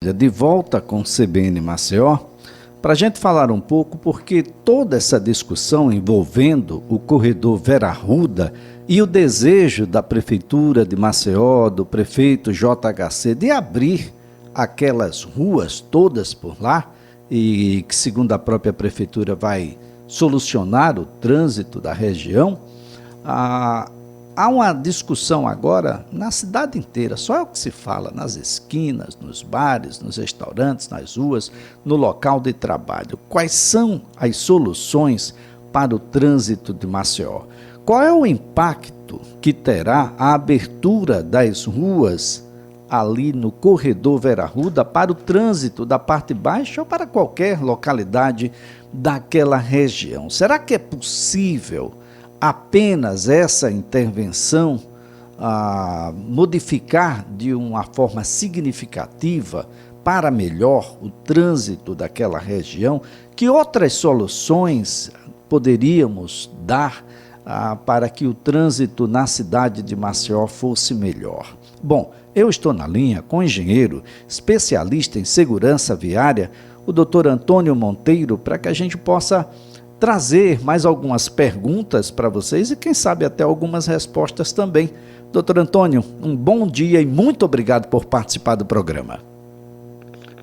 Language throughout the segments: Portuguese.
De volta com o CBN Maceió, para a gente falar um pouco, porque toda essa discussão envolvendo o corredor Vera Arruda e o desejo da Prefeitura de Maceió, do prefeito JHC, de abrir aquelas ruas todas por lá, e que, segundo a própria Prefeitura, vai solucionar o trânsito da região. Há uma discussão agora na cidade inteira, só é o que se fala nas esquinas, nos bares, nos restaurantes, nas ruas, no local de trabalho. Quais são as soluções para o trânsito de Maceió? Qual é o impacto que terá a abertura das ruas ali no corredor Vera Arruda para o trânsito da parte baixa ou para qualquer localidade daquela região? Será que é possível apenas essa intervenção modificar de uma forma significativa para melhor o trânsito daquela região? Que outras soluções poderíamos dar para que o trânsito na cidade de Maceió fosse melhor? Bom, eu estou na linha com o engenheiro especialista em segurança viária, o Dr. Antônio Monteiro, para que a gente possa trazer mais algumas perguntas para vocês e quem sabe até algumas respostas também. Doutor Antônio, um bom dia e muito obrigado por participar do programa.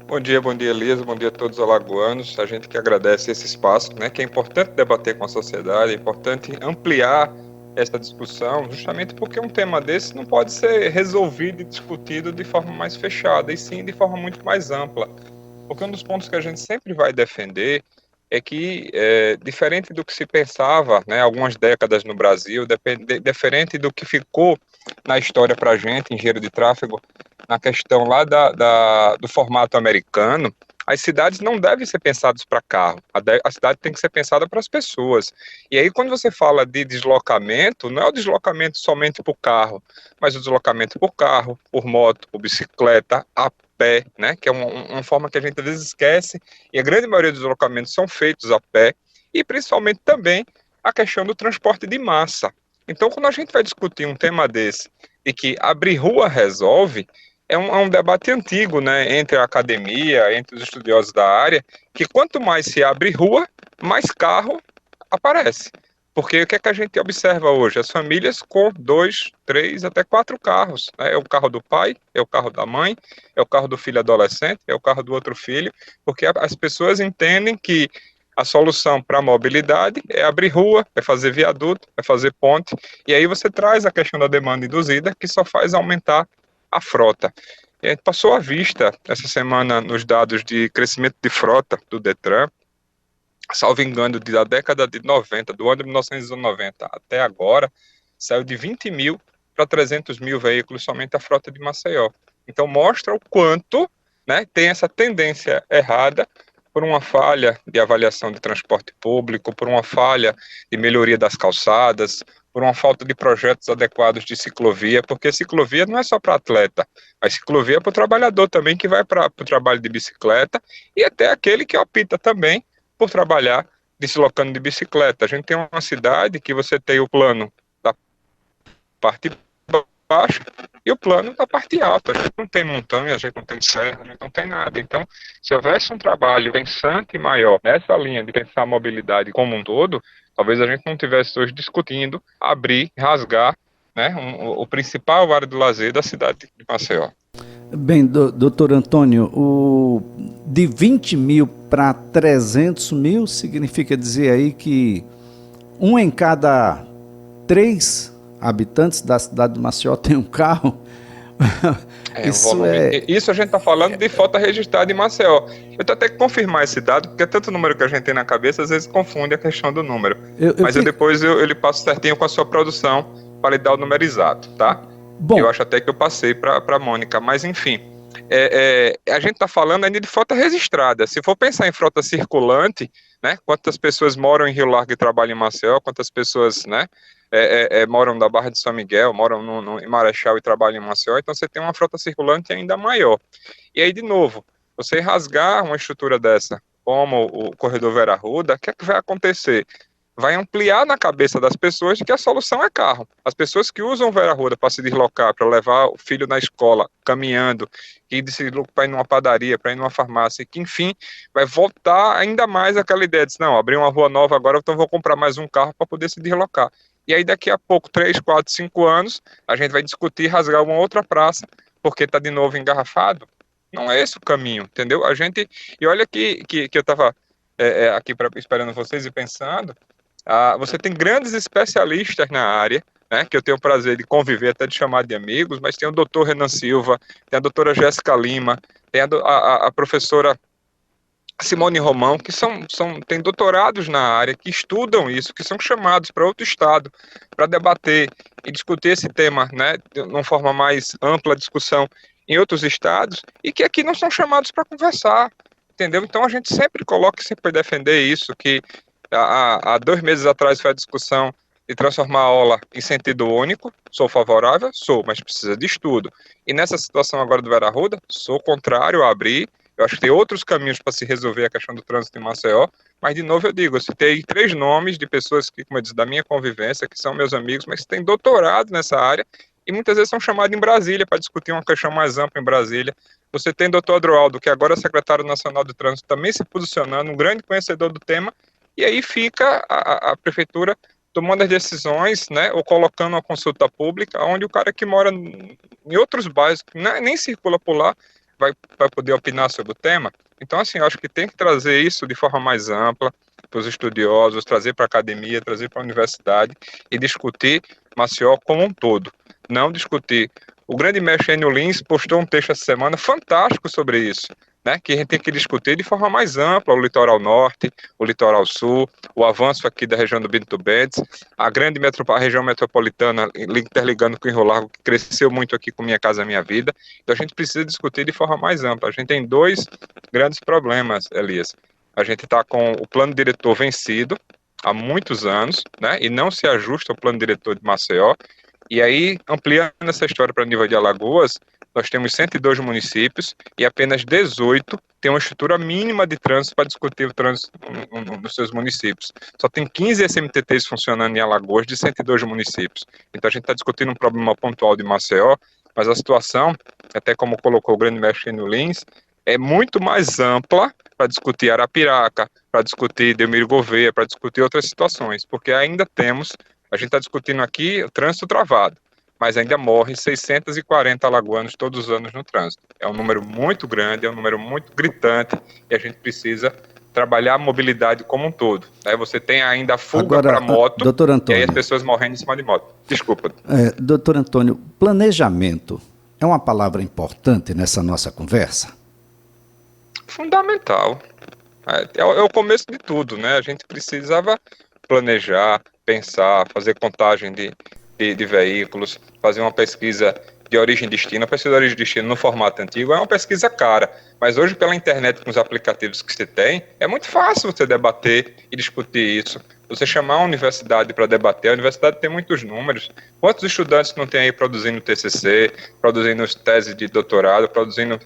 Bom dia, Elisa, bom dia a todos os alagoanos. A gente que agradece esse espaço, né, que é importante debater com a sociedade, é importante ampliar essa discussão, justamente porque um tema desse não pode ser resolvido e discutido de forma mais fechada, e sim de forma muito mais ampla. Porque um dos pontos que a gente sempre vai defender é que, diferente do que se pensava, né, algumas décadas no Brasil, diferente do que ficou na história para a gente, engenheiro de tráfego, na questão lá do formato americano, as cidades não devem ser pensadas para carro, a cidade tem que ser pensada para as pessoas. E aí, quando você fala de deslocamento, não é o deslocamento somente por carro, mas o deslocamento por carro, por moto, por bicicleta, a pé, né, que é uma forma que a gente às vezes esquece, e a grande maioria dos deslocamentos são feitos a pé, e principalmente também a questão do transporte de massa. Então, quando a gente vai discutir um tema desse, e que abrir rua resolve, é um debate antigo, né, entre a academia, entre os estudiosos da área, que quanto mais se abre rua, mais carro aparece. Porque o que é que a gente observa hoje? As famílias com 2, 3, até 4 carros, né? É o carro do pai, é o carro da mãe, é o carro do filho adolescente, é o carro do outro filho, porque as pessoas entendem que a solução para a mobilidade é abrir rua, é fazer viaduto, é fazer ponte, e aí você traz a questão da demanda induzida, que só faz aumentar a frota. E a gente passou à vista essa semana nos dados de crescimento de frota do Detran, salvo engano, da década de 90, do ano de 1990 até agora, saiu de 20 mil para 300 mil veículos somente a frota de Maceió. Então mostra o quanto, né, tem essa tendência errada por uma falha de avaliação de transporte público, por uma falha de melhoria das calçadas, por uma falta de projetos adequados de ciclovia, porque ciclovia não é só para atleta, a ciclovia é para o trabalhador também que vai para o trabalho de bicicleta e até aquele que opta também por trabalhar deslocando de bicicleta. A gente tem uma cidade que você tem o plano da parte baixa e o plano da parte alta. A gente não tem montanha, a gente não tem serra, a gente não tem nada. Então, se houvesse um trabalho pensante maior nessa linha de pensar a mobilidade como um todo, talvez a gente não estivesse hoje discutindo abrir, rasgar, né, o principal área do lazer da cidade de Maceió. Bem, doutor Antônio, de 20 mil para 300 mil significa dizer aí que um em cada 3 habitantes da cidade de Maceió tem um carro? Isso a gente está falando de frota registrada em Maceió. Eu tenho até que confirmar esse dado, porque é tanto número que a gente tem na cabeça, às vezes confunde a questão do número. Depois eu lhe passo certinho com a sua produção para lhe dar o número exato, tá? Bom, eu acho até que eu passei para a Mônica, mas enfim, a gente está falando ainda de frota registrada. Se for pensar em frota circulante, né, quantas pessoas moram em Rio Largo e trabalham em Maceió, quantas pessoas, né, moram na Barra de São Miguel, moram em Marechal e trabalham em Maceió, então você tem uma frota circulante ainda maior. E aí, de novo, você rasgar uma estrutura dessa, como o corredor Vera Arruda, o que é que vai acontecer? vai ampliar na cabeça das pessoas de que a solução é carro. As pessoas que usam Vera Arruda para se deslocar, para levar o filho na escola, caminhando, que se para ir numa padaria, para ir numa farmácia, que enfim, vai voltar ainda mais aquela ideia de, não, abrir uma rua nova agora, então vou comprar mais um carro para poder se deslocar. E aí daqui a pouco, 3, 4, 5 anos, a gente vai discutir rasgar uma outra praça, porque está de novo engarrafado. Não é esse o caminho, entendeu? E olha que eu estava aqui esperando vocês e pensando, você tem grandes especialistas na área, né, que eu tenho o prazer de conviver, até de chamar de amigos, mas tem o doutor Renan Silva, tem a doutora Jéssica Lima, tem a professora Simone Romão, que têm doutorados na área, que estudam isso, que são chamados para outro estado para debater e discutir esse tema, né, de uma forma mais ampla, discussão em outros estados, e que aqui não são chamados para conversar, entendeu? Então a gente sempre coloca, sempre vai defender isso, que há 2 meses atrás foi a discussão de transformar a aula em sentido único. Sou favorável? Sou, mas precisa de estudo. E nessa situação agora do Vera Arruda, sou contrário a abrir. Eu acho que tem outros caminhos para se resolver a questão do trânsito em Maceió, mas de novo eu digo, eu citei 3 nomes de pessoas que, como eu disse, da minha convivência, que são meus amigos, mas que têm doutorado nessa área, e muitas vezes são chamados em Brasília para discutir uma questão mais ampla em Brasília. Você tem o doutor Adroaldo, que agora é secretário nacional de trânsito, também se posicionando, um grande conhecedor do tema, e aí fica a prefeitura tomando as decisões, né, ou colocando uma consulta pública, onde o cara que mora em outros bairros, nem circula por lá, vai poder opinar sobre o tema. Então, assim, eu acho que tem que trazer isso de forma mais ampla para os estudiosos, trazer para a academia, trazer para a universidade e discutir Maceió como um todo, não discutir. O grande mestre Enio Lins postou um texto essa semana fantástico sobre isso, né, que a gente tem que discutir de forma mais ampla o litoral norte, o litoral sul, o avanço aqui da região do Bento Bentes, a região metropolitana interligando com o Rio Largo, que cresceu muito aqui com Minha Casa Minha Vida. Então a gente precisa discutir de forma mais ampla. A gente tem 2 grandes problemas, Elias. A gente está com o plano diretor vencido há muitos anos, né, e não se ajusta ao plano diretor de Maceió. E aí, ampliando essa história para o nível de Alagoas, nós temos 102 municípios e apenas 18 têm uma estrutura mínima de trânsito para discutir o trânsito nos seus municípios. Só tem 15 SMTTs funcionando em Alagoas de 102 municípios. Então a gente está discutindo um problema pontual de Maceió, mas a situação, até como colocou o grande mestre no Lins, é muito mais ampla para discutir Arapiraca, para discutir Delmiro Gouveia, para discutir outras situações, porque ainda temos, a gente está discutindo aqui o trânsito travado, mas ainda morrem 640 alagoanos todos os anos no trânsito. É um número muito grande, é um número muito gritante, e a gente precisa trabalhar a mobilidade como um todo. Aí você tem ainda a fuga para moto, doutor Antônio, e aí as pessoas morrendo em cima de moto. Desculpa. Doutor Antônio, planejamento é uma palavra importante nessa nossa conversa? Fundamental. É o começo de tudo, né? A gente precisava planejar, pensar, fazer contagem de veículos, fazer uma pesquisa de origem e destino. A pesquisa de origem e destino no formato antigo é uma pesquisa cara, mas hoje pela internet, com os aplicativos que se tem, é muito fácil você debater e discutir isso. Você chamar a universidade para debater, a universidade tem muitos números. Quantos estudantes não tem aí produzindo TCC, produzindo tese de doutorado, produzindo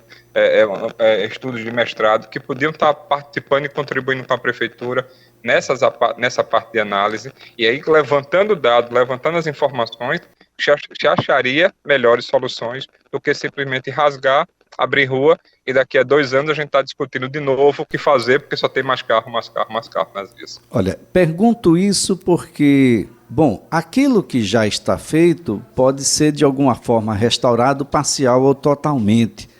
estudos de mestrado, que podiam estar participando e contribuindo com a prefeitura nessa parte de análise, e aí levantando dados, levantando as informações, se acharia melhores soluções do que simplesmente rasgar, abrir rua, e daqui a 2 anos a gente está discutindo de novo o que fazer, porque só tem mais carro nas vias. Olha, pergunto isso porque, bom, aquilo que já está feito pode ser de alguma forma restaurado parcial ou totalmente,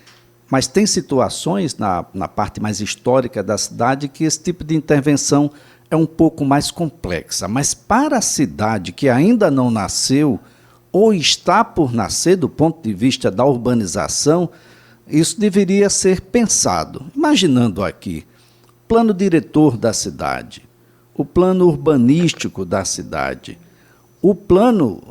mas tem situações na parte mais histórica da cidade que esse tipo de intervenção é um pouco mais complexa. Mas para a cidade que ainda não nasceu ou está por nascer do ponto de vista da urbanização, isso deveria ser pensado. Imaginando aqui, o plano diretor da cidade, o plano urbanístico da cidade, o plano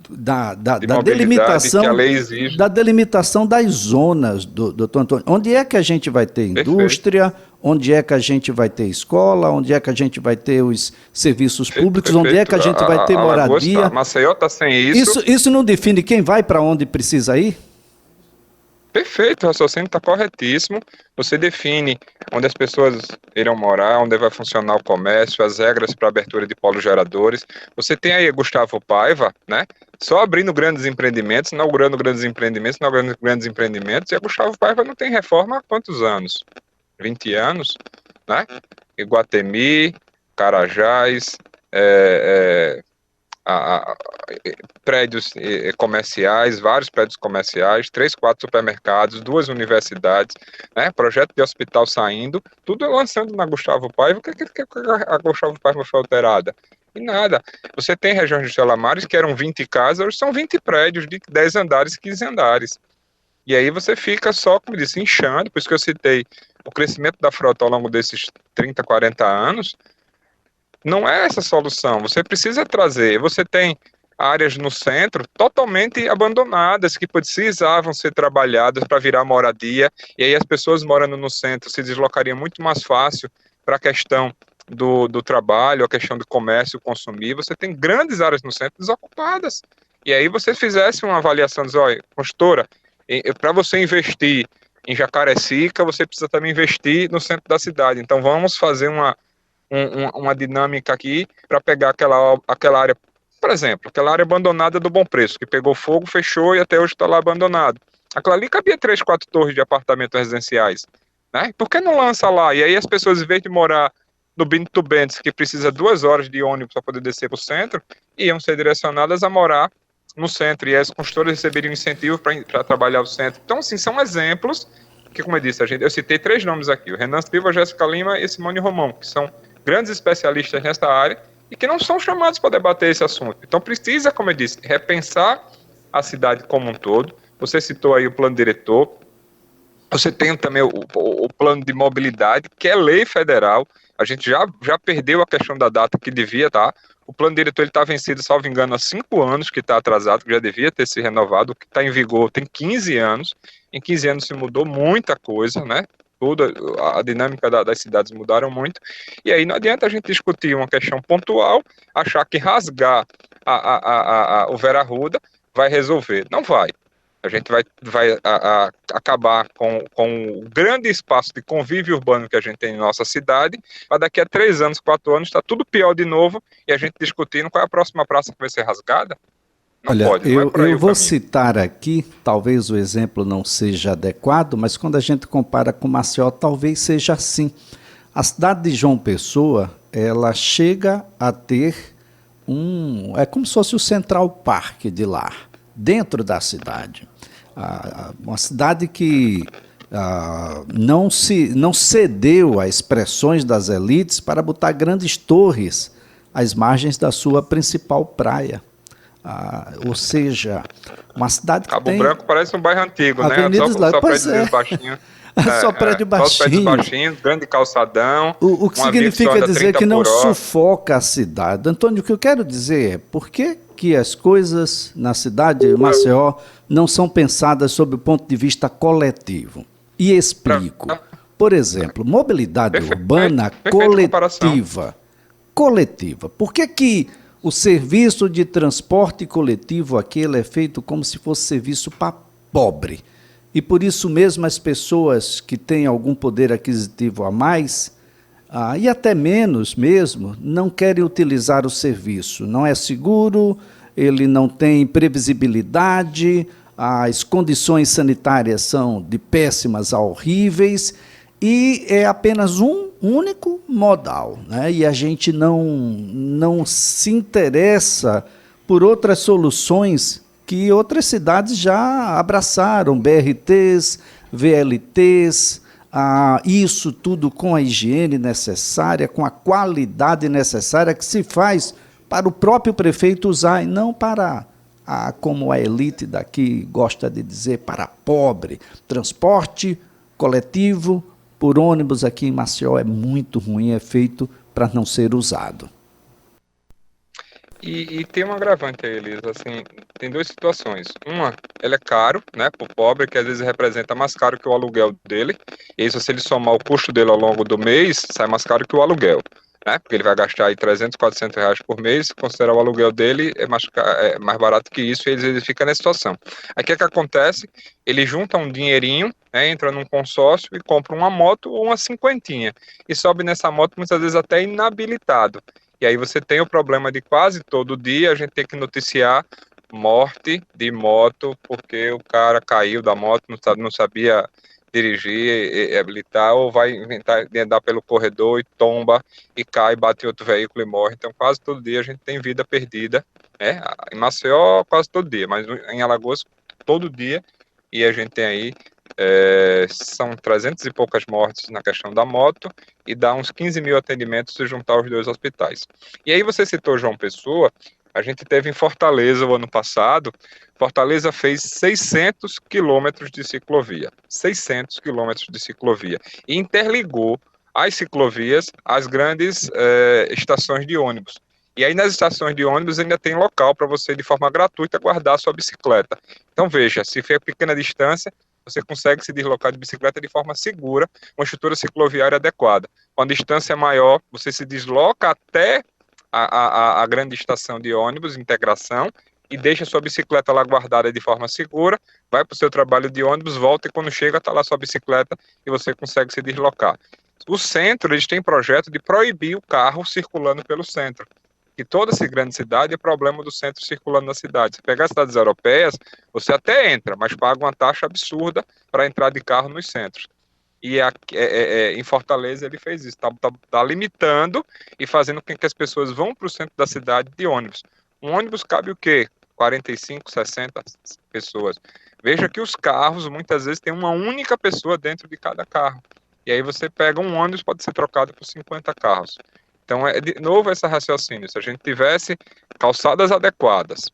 da delimitação, que a lei exige, da delimitação das zonas, doutor Antônio. Onde é que a gente vai ter indústria? Perfeito. Onde é que a gente vai ter escola? Onde é que a gente vai ter os serviços públicos? Perfeito. Onde é que a gente vai ter moradia? Maceió está sem isso. Isso não define quem vai para onde precisa ir? Perfeito, o raciocínio está corretíssimo. Você define onde as pessoas irão morar, onde vai funcionar o comércio, as regras para abertura de polos geradores. Você tem aí Gustavo Paiva, né? Só abrindo grandes empreendimentos, inaugurando grandes empreendimentos, inaugurando grandes empreendimentos. E a Gustavo Paiva não tem reforma há quantos anos? 20 anos, né? Iguatemi, Carajás, a- a- prédios comerciais, vários prédios comerciais, 3, 4 supermercados, 2 universidades, né, projeto de hospital saindo, tudo lançando na Gustavo Paiva. O que a Gustavo Paiva foi alterada? E nada. Você tem regiões de Gelamares que eram 20 casas, hoje são 20 prédios de 10 andares, 15 andares. E aí você fica só, como eu disse, inchando, por isso que eu citei o crescimento da frota ao longo desses 30, 40 anos. Não é essa a solução. Você precisa trazer. Você tem áreas no centro totalmente abandonadas que precisavam ser trabalhadas para virar moradia. E aí as pessoas morando no centro se deslocariam muito mais fácil para a questão do trabalho, a questão do comércio, consumir. Você tem grandes áreas no centro desocupadas. E aí você fizesse uma avaliação, diz, olha, consultora, para você investir em Jacarecica, você precisa também investir no centro da cidade. Então vamos fazer uma dinâmica aqui para pegar aquela área, por exemplo, aquela área abandonada do Bom Preço, que pegou fogo, fechou e até hoje está lá abandonado. Aquela ali cabia 3, 4 torres de apartamentos residenciais, né? Por que não lança lá? E aí as pessoas, em vez de morar no Bento Bentes, que precisa 2 horas de ônibus para poder descer para o centro, iam ser direcionadas a morar no centro, e as consultoras receberiam incentivo para trabalhar o centro. Então, assim, são exemplos que, como eu disse, eu citei 3 nomes aqui, o Renan Silva, Jéssica Lima e Simone Romão, que são grandes especialistas nessa área e que não são chamados para debater esse assunto. Então precisa, como eu disse, repensar a cidade como um todo. Você citou aí o plano diretor, você tem também o plano de mobilidade, que é lei federal. A gente já perdeu a questão da data que devia estar. O plano diretor está vencido, salvo engano, há 5 anos, que está atrasado, que já devia ter se renovado. O que está em vigor tem 15 anos. Em 15 anos se mudou muita coisa, né? Toda a dinâmica das cidades mudaram muito. E aí não adianta a gente discutir uma questão pontual, achar que rasgar o Vera Arruda vai resolver. Não vai. A gente vai acabar com o grande espaço de convívio urbano que a gente tem em nossa cidade, mas daqui a 3 anos, 4 anos, está tudo pior de novo, e a gente discutindo qual é a próxima praça que vai ser rasgada. Não Olha, pode, não é por aí eu o vou caminho. citar aqui, talvez o exemplo não seja adequado, mas quando a gente compara com Maceió, talvez seja assim. A cidade de João Pessoa, ela chega a ter é como se fosse o Central Park de lá, dentro da cidade. Uma cidade que não cedeu a expressões das elites para botar grandes torres às margens da sua principal praia. Ou seja, uma cidade que Cabo tem Branco parece um bairro antigo, né? avenidas lá, Só pois prédios é. baixinhos. Só prédio Só os prédios baixinho. baixinhos, grande calçadão. O que uma via só significa anda dizer 30 que não por hora. sufoca a cidade. Antônio, o que eu quero dizer é por que as coisas na cidade de Maceió não são pensadas sob o ponto de vista coletivo? E explico. Por exemplo, mobilidade urbana coletiva. Por que o serviço de transporte coletivo aqui ele é feito como se fosse serviço para pobre? E por isso mesmo as pessoas que têm algum poder aquisitivo a mais, e até menos mesmo, não querem utilizar o serviço. Não é seguro, ele não tem previsibilidade, as condições sanitárias são de péssimas a horríveis e é apenas um único modal, né? E a gente não se interessa por outras soluções que outras cidades já abraçaram, BRTs, VLTs, isso tudo com a higiene necessária, com a qualidade necessária que se faz para o próprio prefeito usar e não para, como a elite daqui gosta de dizer, para pobre. Transporte coletivo por ônibus aqui em Maceió é muito ruim, é feito para não ser usado. E tem um agravante aí, Elisa, assim, tem 2 situações. Uma, ele é caro, né, para o pobre, que às vezes representa mais caro que o aluguel dele, e isso, se ele somar o custo dele ao longo do mês, sai mais caro que o aluguel. né? Porque ele vai gastar aí 300, 400 reais por mês, considerar o aluguel dele é mais barato que isso, e ele fica nessa situação. Aí o que acontece? Ele junta um dinheirinho, né, entra num consórcio e compra uma moto ou uma cinquentinha, e sobe nessa moto muitas vezes até inabilitado. E aí você tem o problema de quase todo dia a gente tem que noticiar morte de moto, porque o cara caiu da moto, não sabia dirigir, habilitar, ou vai inventar de andar pelo corredor e tomba, e cai, bate em outro veículo e morre. Então, quase todo dia a gente tem vida perdida, né? Em Maceió, quase todo dia, mas em Alagoas, todo dia, e a gente tem aí, são 300 e poucas mortes na questão da moto, e dá uns 15 mil atendimentos se juntar os dois hospitais. E aí você citou João Pessoa, a gente teve em Fortaleza o ano passado. Fortaleza fez 600 quilômetros de ciclovia. 600 quilômetros de ciclovia. E interligou as ciclovias às grandes estações de ônibus. E aí nas estações de ônibus ainda tem local para você, de forma gratuita, guardar a sua bicicleta. Então veja, se for pequena distância, você consegue se deslocar de bicicleta de forma segura, uma estrutura cicloviária adequada. Com a distância maior, você se desloca até a grande estação de ônibus, integração, e deixa sua bicicleta lá guardada de forma segura, vai para o seu trabalho de ônibus, volta e quando chega está lá sua bicicleta e você consegue se deslocar. O centro, eles têm projeto de proibir o carro circulando pelo centro. E toda essa grande cidade é problema do centro circulando na cidade. Se pegar as cidades europeias, você até entra, mas paga uma taxa absurda para entrar de carro nos centros. E em Fortaleza ele fez isso, tá limitando e fazendo com que as pessoas vão para o centro da cidade de ônibus. Um ônibus cabe o quê? 45, 60 pessoas. Veja que os carros, muitas vezes, tem uma única pessoa dentro de cada carro. E aí você pega um ônibus, pode ser trocado por 50 carros. Então, de novo esse raciocínio. Se a gente tivesse calçadas adequadas,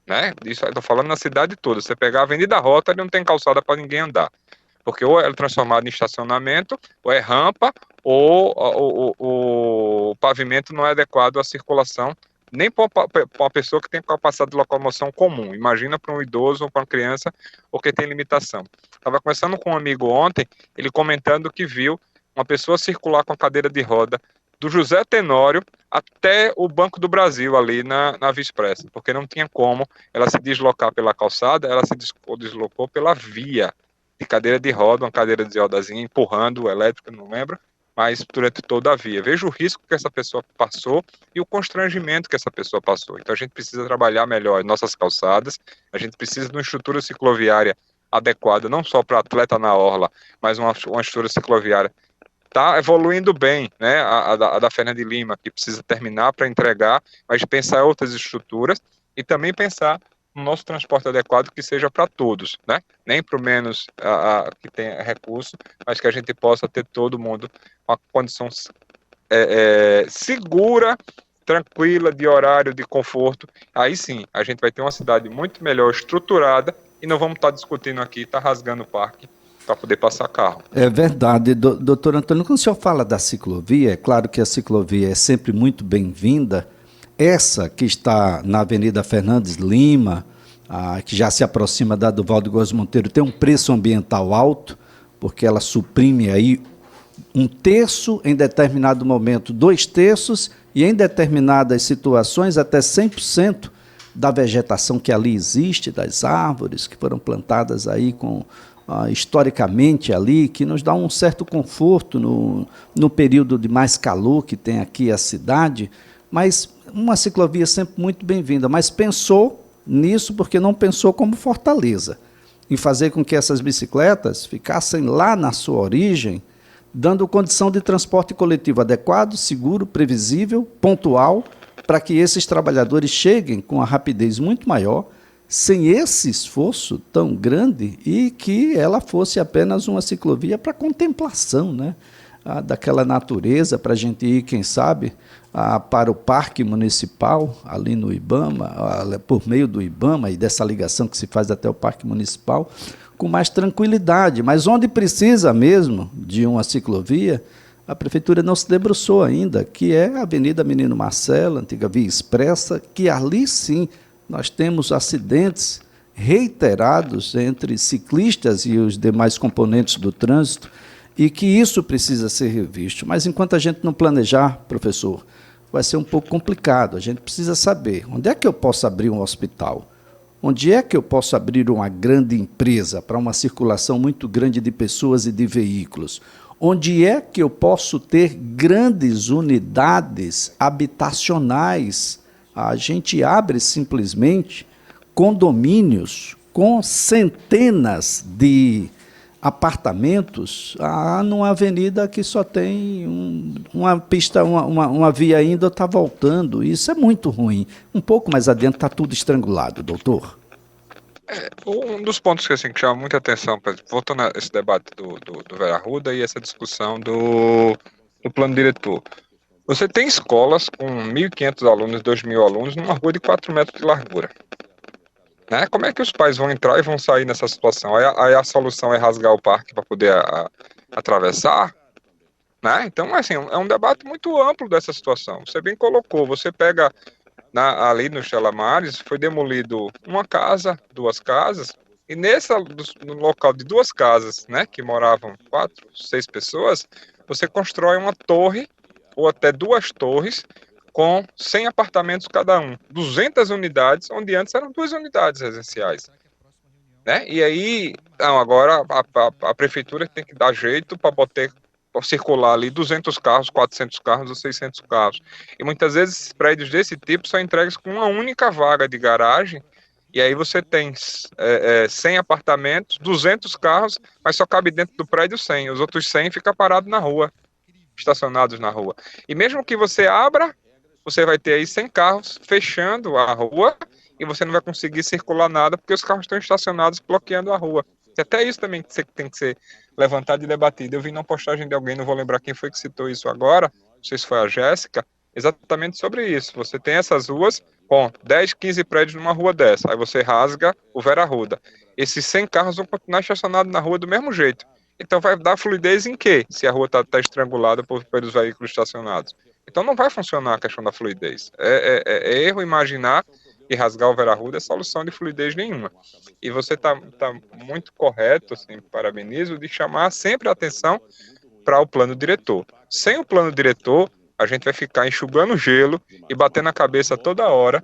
né? Isso eu estou falando na cidade toda. Você pegar a Avenida Rota, ele não tem calçada para ninguém andar. Porque ou é transformado em estacionamento, ou é rampa, ou o pavimento não é adequado à circulação, nem para uma pessoa que tem capacidade de locomoção comum. Imagina para um idoso ou para uma criança, ou que tem limitação. Estava conversando com um amigo ontem, ele comentando que viu uma pessoa circular com a cadeira de roda do José Tenório até o Banco do Brasil, ali na Via Expressa, porque não tinha como ela se deslocar pela calçada, ela se deslocou pela via, de cadeira de roda, uma cadeira de rodazinha, empurrando, elétrica, não lembro, mas durante toda a via. Veja o risco que essa pessoa passou e o constrangimento que essa pessoa passou. Então a gente precisa trabalhar melhor as nossas calçadas, a gente precisa de uma estrutura cicloviária adequada, não só para atleta na orla, mas uma estrutura cicloviária. Está evoluindo bem, né? A da Fernando de Lima, que precisa terminar para entregar, mas pensar em outras estruturas e também pensar no nosso transporte adequado que seja para todos, né? Nem para o menos que tenha recurso, mas que a gente possa ter todo mundo uma condição segura, tranquila, de horário, de conforto. Aí sim, a gente vai ter uma cidade muito melhor estruturada e não vamos estar discutindo aqui, estar rasgando o parque para poder passar carro. É verdade, doutor Antônio, quando o senhor fala da ciclovia, é claro que a ciclovia é sempre muito bem-vinda. Essa que está na Avenida Fernandes Lima, que já se aproxima da Duvaldo Góes Monteiro, tem um preço ambiental alto, porque ela suprime aí 1/3 em determinado momento, 2/3 e em determinadas situações até 100% da vegetação que ali existe, das árvores que foram plantadas aí historicamente ali, que nos dá um certo conforto no período de mais calor que tem aqui a cidade, mas uma ciclovia sempre muito bem-vinda, mas pensou nisso porque não pensou como Fortaleza, em fazer com que essas bicicletas ficassem lá na sua origem, dando condição de transporte coletivo adequado, seguro, previsível, pontual, para que esses trabalhadores cheguem com a rapidez muito maior, sem esse esforço tão grande, e que ela fosse apenas uma ciclovia para contemplação, né? Daquela natureza, para a gente ir, quem sabe, para o Parque Municipal, ali no Ibama, por meio do Ibama e dessa ligação que se faz até o Parque Municipal, com mais tranquilidade. Mas onde precisa mesmo de uma ciclovia, a Prefeitura não se debruçou ainda, que é a Avenida Menino Marcelo, antiga Via Expressa, que ali sim nós temos acidentes reiterados entre ciclistas e os demais componentes do trânsito, e que isso precisa ser revisto. Mas enquanto a gente não planejar, professor, vai ser um pouco complicado. A gente precisa saber onde é que eu posso abrir um hospital, onde é que eu posso abrir uma grande empresa para uma circulação muito grande de pessoas e de veículos, onde é que eu posso ter grandes unidades habitacionais. A gente abre simplesmente condomínios com centenas de apartamentos numa avenida que só tem uma pista, uma via ainda está voltando. Isso é muito ruim. Um pouco mais adiante está tudo estrangulado, doutor. Um dos pontos que, assim, que chama muita atenção, voltando a esse debate do Vera Arruda e essa discussão do plano diretor. Você tem escolas com 1.500 alunos, 2.000 alunos, numa rua de 4 metros de largura. Né? Como é que os pais vão entrar e vão sair nessa situação? Aí a solução é rasgar o parque para poder atravessar? Né? Então, assim, é um debate muito amplo dessa situação. Você bem colocou, você pega ali no Chalamares, foi demolido uma casa, 2 casas, e no local de 2 casas, né, que moravam 4, 6 pessoas, você constrói uma torre, ou até 2 torres, com 100 apartamentos cada um, 200 unidades, onde antes eram 2 unidades residenciais. Né? E aí, não, agora a prefeitura tem que dar jeito para circular ali 200 carros, 400 carros ou 600 carros. E muitas vezes prédios desse tipo são entregues com uma única vaga de garagem, e aí você tem 100 apartamentos, 200 carros, mas só cabe dentro do prédio 100, os outros 100 ficam parados na rua, estacionados na rua. E mesmo que você abra, você vai ter aí 100 carros fechando a rua, e você não vai conseguir circular nada, porque os carros estão estacionados bloqueando a rua. E até isso também tem que ser levantado e debatido. Eu vi numa postagem de alguém, não vou lembrar quem foi que citou isso agora, não sei se foi a Jéssica, exatamente sobre isso. Você tem essas ruas com 10, 15 prédios numa rua dessa, aí você rasga o Vera Arruda. Esses 100 carros vão continuar estacionados na rua do mesmo jeito. Então vai dar fluidez em quê? Se a rua está estrangulada pelos veículos estacionados. Então não vai funcionar a questão da fluidez. É erro imaginar que rasgar o Vera Arruda é solução de fluidez nenhuma. E você está muito correto, assim, parabenizo, de chamar sempre a atenção para o plano diretor. Sem o plano diretor, a gente vai ficar enxugando gelo e batendo a cabeça toda hora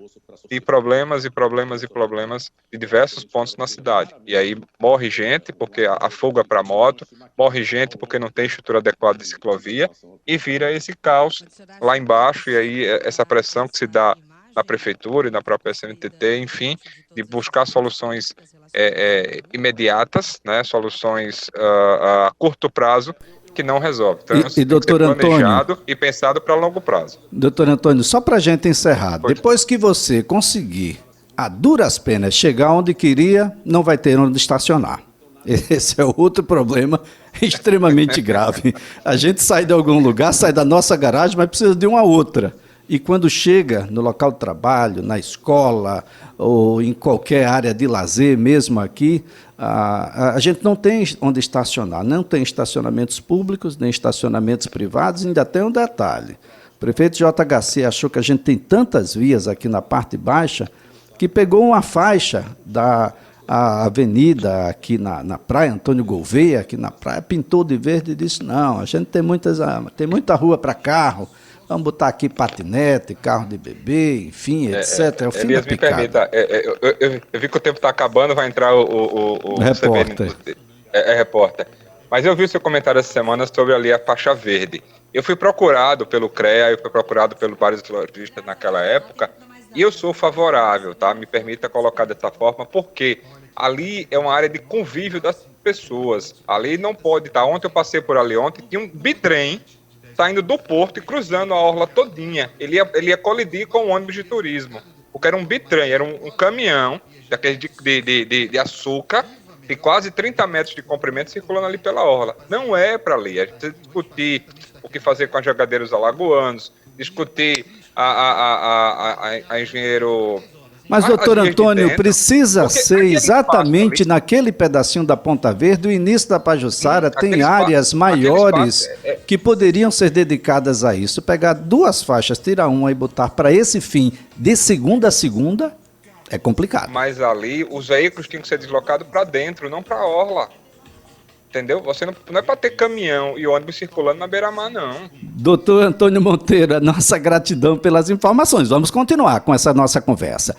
de problemas e problemas e problemas de diversos pontos na cidade. E aí morre gente porque a fuga para moto, morre gente porque não tem estrutura adequada de ciclovia, e vira esse caos lá embaixo, e aí essa pressão que se dá na prefeitura e na própria SNTT, enfim, de buscar soluções imediatas, né, soluções a curto prazo, que não resolve. Então, e doutor tem que ser planejado Antônio, e pensado para longo prazo. Doutor Antônio, só para a gente encerrar, depois que você conseguir, a duras penas, chegar onde queria, não vai ter onde estacionar. Esse é outro problema extremamente grave. A gente sai de algum lugar, sai da nossa garagem, mas precisa de uma outra. E quando chega no local de trabalho, na escola ou em qualquer área de lazer, mesmo aqui, a gente não tem onde estacionar. Não tem estacionamentos públicos, nem estacionamentos privados. Ainda tem um detalhe. O prefeito JHC achou que a gente tem tantas vias aqui na parte baixa que pegou uma faixa da avenida aqui na praia, Antônio Gouveia, aqui na praia, pintou de verde e disse, não, a gente tem muita rua para carro, vamos botar aqui patinete, carro de bebê, enfim, etc. É o fim da picada. Me permita, eu vi que o tempo está acabando, vai entrar o repórter. Repórter. Mas eu vi o seu comentário essa semana sobre ali a faixa verde. Eu fui procurado pelo CREA, eu fui procurado pelo vários lojistas naquela época, e eu sou favorável, tá? Me permita colocar dessa forma, porque ali é uma área de convívio das pessoas. Ali não pode estar. Ontem eu passei por ali, tinha um bitrem saindo do porto e cruzando a orla todinha. Ele ia colidir com o ônibus de turismo, porque era um bitrem, era um caminhão daquele de açúcar, de quase 30 metros de comprimento, circulando ali pela orla. Não é para ali. A gente precisa discutir o que fazer com os jogadeiros alagoanos, discutir a engenheiro... Mas, doutor Antônio, precisa ser exatamente naquele pedacinho da Ponta Verde, o início da Pajuçara, tem áreas maiores que poderiam ser dedicadas a isso. Pegar 2 faixas, tirar uma e botar para esse fim de segunda a segunda, é complicado. Mas ali, os veículos tinham que ser deslocados para dentro, não para a orla. entendeu? Você não é para ter caminhão e ônibus circulando na beira-mar, não. Doutor Antônio Monteiro, a nossa gratidão pelas informações. Vamos continuar com essa nossa conversa.